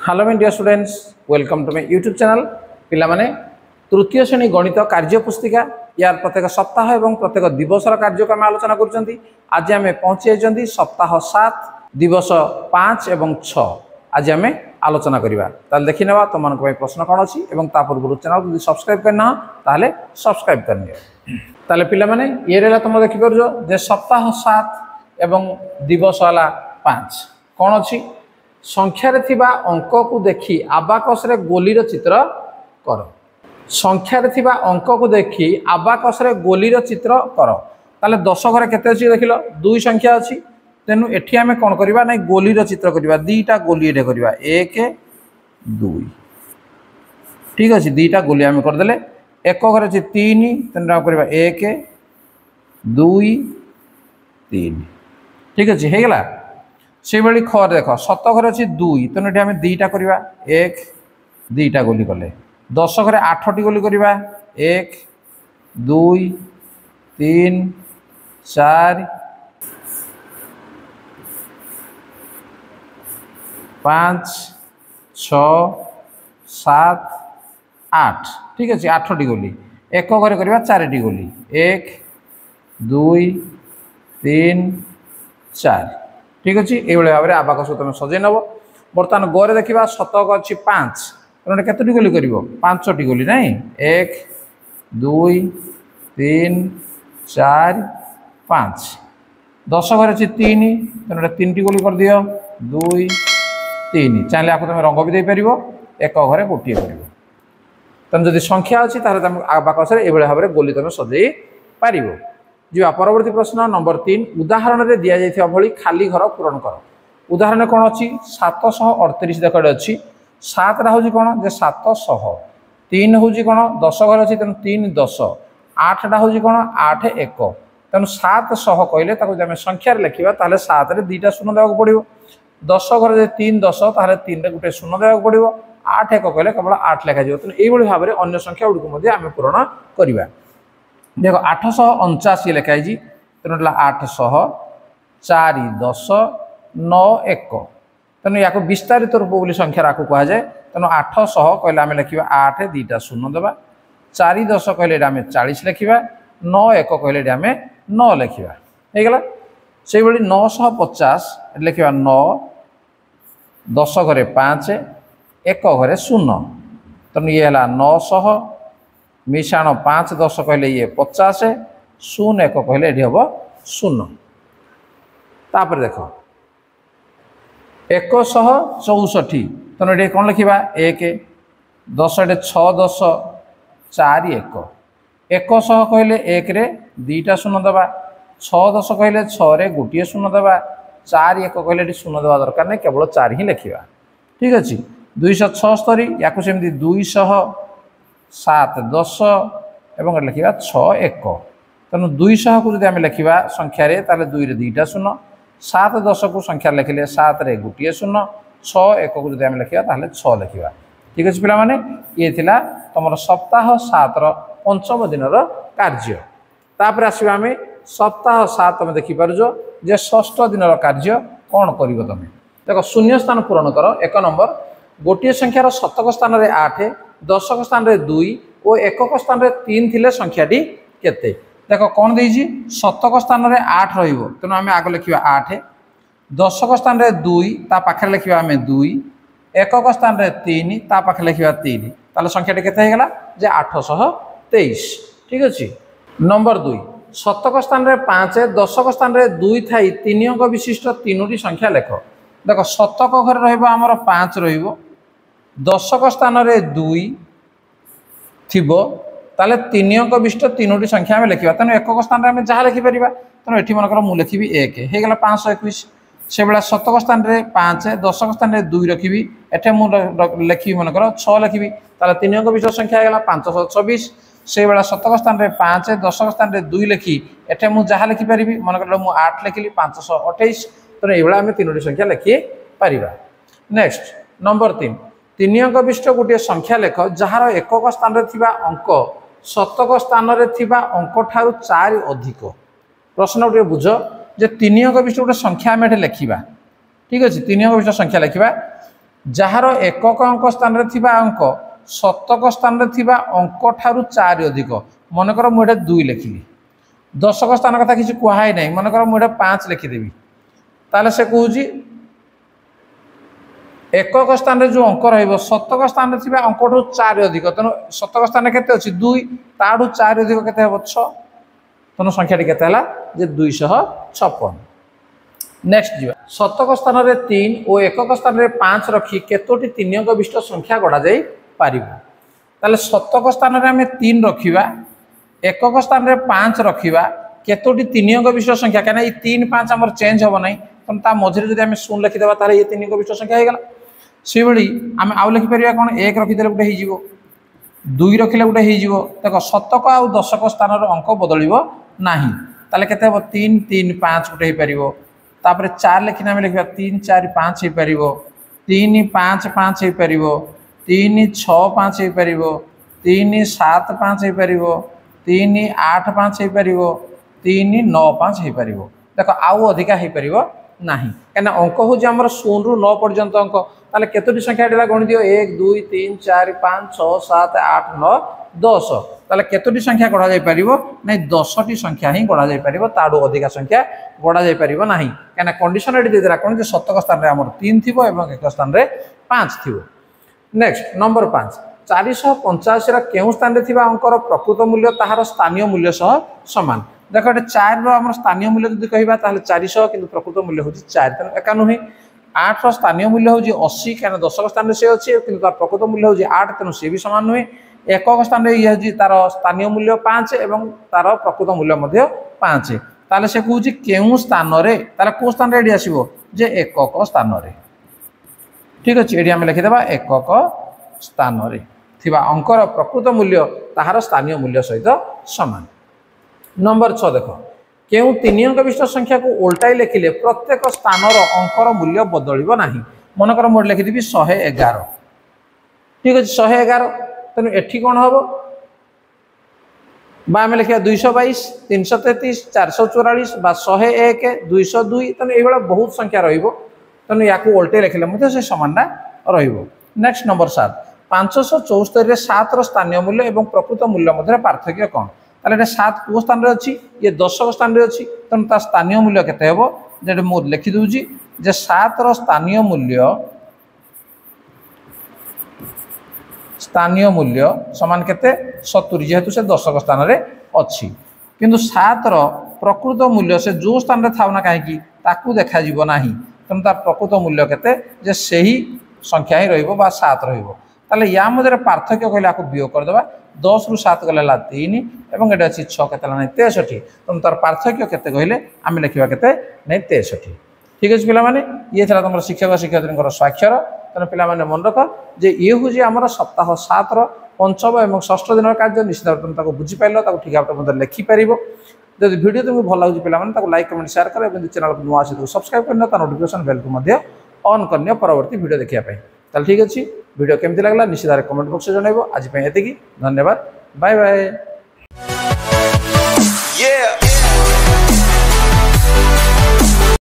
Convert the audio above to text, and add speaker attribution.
Speaker 1: Hello my dear students, welcome to my YouTube channel. पिला माने तृतीय श्रेणी गणित कार्य पुस्तिका यार प्रत्येक सप्ताह एवं प्रत्येक दिवसर कार्य को आम आलोचना कर। आज आम पहुंची जाइए सप्ताह 7 दिवस 5 और 6 आज आम आलोचना करवा। देखी ना तुम प्रश्न कौन अच्छी और पूर्व चैनल को सब्सक्राइब करना ताले सब्सक्राइब करनी। पिला माने ये रहा तुम देखिपर सप्ताह 7 एवं दिवस है 5 कौन अच्छी संख्यार थिबा अंक को देखी आबाकस रे गोलीर चित्र कर। संख्यार थिबा अंक को देखी आबाकस रे गोलीर चित्र कर। ताले 10 घरे केते अछि देखिलो 2 संख्या अछि, तेनु एठी आमे कोन करबा नै गोलीर चित्र करबा। दीटा गोली एठे करबा 1 2, ठीक अछि। दीटा गोली आमे कर देले। एक घरे अछि 3, तेनु आमे करबा 1 2 3, ठीक अछि हे गेला। से भाई खर देख 7 घरे अच्छी 2, तेणु ये दीटा करवा 1 2टा गोली कले। 10 घरे 8टी गोली करवा 1 2 3 4 5 6 7 8, ठीक अच्छे 8टी गोली। एक घरे करवा 4टी गोली 1 2 3 4, ठीक अच्छे। ये भाव में आबाकस तुम सजे नब। बर्तमान गरे देखा 7 अच्छी 5, तेनाली केतोटी गोली कर 5टी गोली ना 1 2 3 4 5। 10 घरे अच्छी 3, तेनाली 3टी गोली कर दियो 2 3। चाहिए आपको तुम रंग भी दे पार। एक घरे गोटे कर तेना जब संख्या अच्छी तुम आबाकस ये भाव में गोली तुम सजे पार। जा परवर्ती प्रश्न नंबर 3 उदाहरण में दि जाइथिबा भली खाली घर पूरण कर। उदाहरण कौन अच्छी 738 देख अच्छी 7 टा हूँ कौन जे 700, 3 हूँ कौन 10 घर अच्छी तेणु 3 10, 8 टा हूँ कौन 8 1, तेणु 700 कहले आम संख्यार लिखा ताले 7 रे 2टा शून्य देवाक पड़ो। 10 घर 3 10 ताले 3 रे गोटे शून्य देवाक पड़ो। 8 1 कहले केवल 8 लिखा जाए। तेणु यही भाव में अन्य संख्या गुड़ी आम पूरण करवा। देख 879 लिखाई तेणु 800 4 10 9 1, तेणु या विस्तारित रूप बोली संख्या कह जाए। तेणु 800 कहले आम लिखा 8 2टा शून्य देवा, 4 10 कहले आम 40 लिखा, 9 1 कहले आम 9 लिखा होगा। से भाई 950 लिखा 9, 10 घरे 5 1 घरे 0, तेणु ये है 900 मिशाण 5 10 कहले ये 50, 0 1 कहले ये हम 0। तापर देख 164, तेणु ये कौन लिखा 1 10 6 10 4 1, 100 कहले 1 रे 2टा शून्य देवा, 6 10 कहले 6 रे गोटे शून्य देवा, 4 1 कहले शून्य देवा दरकार नहीं, केवल 4 ही लिखा, ठीक अच्छे। 276 या 200 7 10 एवं लिखा 6 1, तेणु 200 को जब लिखा संख्यार ताले 2 रे 2टा शून्य, 7 10 को संख्यार लिखिले 7 रे गोटे शून्य, 6 1 को जब लिखा ताले 6 लिखा, ठीक अच्छे पिला माने। ये थिला तुम सप्ताह 7 पंचम दिन कार्य। तापर आसवा आम सप्ताह 7 तुम देखिपार जे षष्ठ दिन कार्य कौन कर। तुम देख शून्य स्थान पूरण कर। 1 नंबर गोटे संख्यार शतक स्थान में 8, दशक स्थान में 2 और एकक स्थान में 3 थिले संख्याटी केते। देख कौन देजी शतक स्थान में 8 रहिबो, तेणु आम आग लिखा 8, दशक स्थान में 2 ता पाखे लिखा आम 2, एकक स्थान में 3 ता पाखे लिखा 3, ताले संख्याटी केते हो गला जे 823, ठीक अच्छे। नंबर 2 शतक स्थान में 5, दशक स्थान में 2 थाई 3 अंक विशिष्ट 3टी संख्या लेख। देख शतक घर रमर 5 रहिबो, दशक स्थान में 2 थिबो, ताले 3 अंक विशिष्ट 3टी संख्या आम लिखा। तेणु एकक स्थान में जहाँ लिखिपर। तेणु ये मनकर मुझे लिखी 1 होगा 521। से भाया शतक स्थान में 5, दशक स्थान में 2 रखी, एटे मुझे लिखी मनकर 6 लिखी, ताले 3 अंक विशिष्ट संख्या होगा 524। से भाया शतक स्थान में 5, दशक स्थान में 2 लिखी, एटे मुझे जहाँ लिखिपर मनकर मुझे 8 लिखिली 528। तेणु ये आम 3टी संख्या लिखिपर। नेक्स्ट नंबर 3 3 अंक विशिष्ट गोटे संख्या लेख जार एकक स्थान में थिबा अंक शतक स्थान में थिबा अंक ठारू 4 अधिक। प्रश्न गोटे बुझ जे 3 अंक विशिष्ट गोटे संख्या आम लिखा, ठीक अच्छे। 3 अंक विशिष्ट संख्या लिखा जार एकक अंक स्थान रे थिबा अंक शतक स्थान रे थिबा अंक ठारू 4 अधिक मनकर मुझे 2 लिखिली दशक स्थान कथा किसी कहुई ना मनकर मुझे 5 लिखिदेवी ताले से कहूँ एकक स्थान रे जो अंक रतक स्थान रे थिबा अंक ठारू 4 अधिक तेणु शतक स्थान के 2 ताठू 4 अधिक के 6 तेणु संख्याटी के 256। नेक्स्ट जी शतक स्थान रे 3 और एकक स्थान रे 5 रखी केतोटी 3 अंक विशिष्ट संख्या गढ़ा जाई पारिबो ताले शतक स्थान रे आमे 3 रखिबा एकक स्थान रे 5 रखिबा केतोटी 3 अंक विशिष्ट संख्या कहना ये 3 5 हमर चेंज हो नै तन ता मझरे जदि आमे शून्य लिखि देबा ताले ये 3 अंक विशिष्ट संख्या हे गेला से भली आमे आउ लिखि परिबा कोन 1 रखि देले गुटे हे जिवो 2 रखिले गुटे हे जिवो देखो शतक आ दशक स्थान रो अंक बदलिबो नाही ताले केते हो 3 3 5 गुटे हे परिबो तापर 4 लिखिना आमे लिखबा 3 4 5 हे परिबो 3 5 5 हे परिबो 3 6 5 हे परिबो 3 7 5 हे परिबो 3 8 5 हे परिबो 3 9 5 हे परिबो देखो आउ अधिका हे परिबो नाही कना अंक हो जे हमर 0 रु 9 पर्यंत अंक ताले केतोटी संख्या डेला गण दियो 1 2 3 4 5 6 7 8 9 10 ताले केतोटी संख्या गढ़ा जाय परिबो नै 10 टी संख्या ही गढ़ा जाय परिबो ताडू अधिका संख्या गढ़ा जाय परिबो नाही कना कंडीशन एडी देला कोन जे शतक स्थान रे हमर 3 थिबो एवं एक स्थान रे 5 थिबो। नेक्स्ट नंबर 5 485 रा केउ स्थान रे थिबा अंकर प्रकृत मूल्य ताहार स्थानीय मूल्य सह समान देखो 4 रो हमर स्थानीय मूल्य जदि कहिबा ताले 400 किंतु प्रकृत मूल्य होची 4 तेन एका नुही 8 रो स्थानीय मूल्य होची 80 काना दशक स्थान रे से अछि किंतु तार प्रकृत मूल्य होची 8 तेन से भी समान नुही एकक स्थान रे ये होची तार स्थानीय मूल्य 5 एवं तार प्रकृत मूल्य मध्ये 5 ताले से कहूची केउ स्थान रे ताले को स्थान रे एडी आसीबो जे एकक स्थान रे ठीक अछि एडी हम लिखि देबा एकक स्थान रे थिबा अंकर प्रकृत मूल्य ताहार स्थानीय मूल्य सहित समान। नंबर 6 देखो केउ 3 अंक विशिष्ट संख्या को उल्टाई लिखिले प्रत्येक स्थान रो अंकर मूल्य बदलिबो नाही मनकर मोड लिखि दिबी 111 ठीक अछि 111 तनु एठी कोन हबो बा हम लिखिया 222 333 444 बा 101 202 तनु ए बेला बहुत संख्या रहिबो तनु याकू उल्टे लिखिले मते से समानना रहिबो। नेक्स्ट नंबर 7 574 रे 7 रो स्थानीय मूल्य एवं प्रकृत मूल्य मध्ये पार्थक्य कोन ताले 7 को स्थान रे अछि ये दशक स्थान रे अछि तनु ता स्थानीय मूल्य केते हेबो जेटे मो लिखि दूजी जे 7 रो स्थानीय मूल्य समान केते 70 जेहेतु से दशक स्थान रे अछि किंतु 7 रो प्रकृत मूल्य से जो स्थान रे थाउना काहे की ताकू देखा जीवो नाही तनु तार प्रकृत मूल्य केते जे सही संख्या ही रहिबो बा 7 रहिबो ताले या मध्ये पार्थक्य कहले आको वियोग कर देबा 10 रु 7 गले ला 3 एवं एटा अछि 6 केतला नै 63 तनु तार पार्थक्य केते कहले आमे लिखिबा केते नै 63 ठीक अछि पिला माने ये थला तमर शिक्षक शिक्षयित्रींकर स्वाक्षर तने पिला माने मन रख जे ये हो जे हमर सप्ताह 7 रो पंचम एवं षष्ठ दिन कार्य निश्चित रूप ताको बुझी पाइलो ताको ठीक आपटे मध्ये लिखि परिबो जदि वीडियो तुमको भल लागु पिला माने ताको लाइक कमेंट शेयर कर एवं चैनल को नुआ से सब्सक्राइब करना ता नोटिफिकेशन बेल को मध्ये ऑन करनियो परवर्ती वीडियो देखिया पय ताल ठीक अछि वीडियो केमति लागला निश्चित भाବରେ कमेंट बॉक्स जणाइबो आज पय एतिकी धन्यवाद बाय बाय।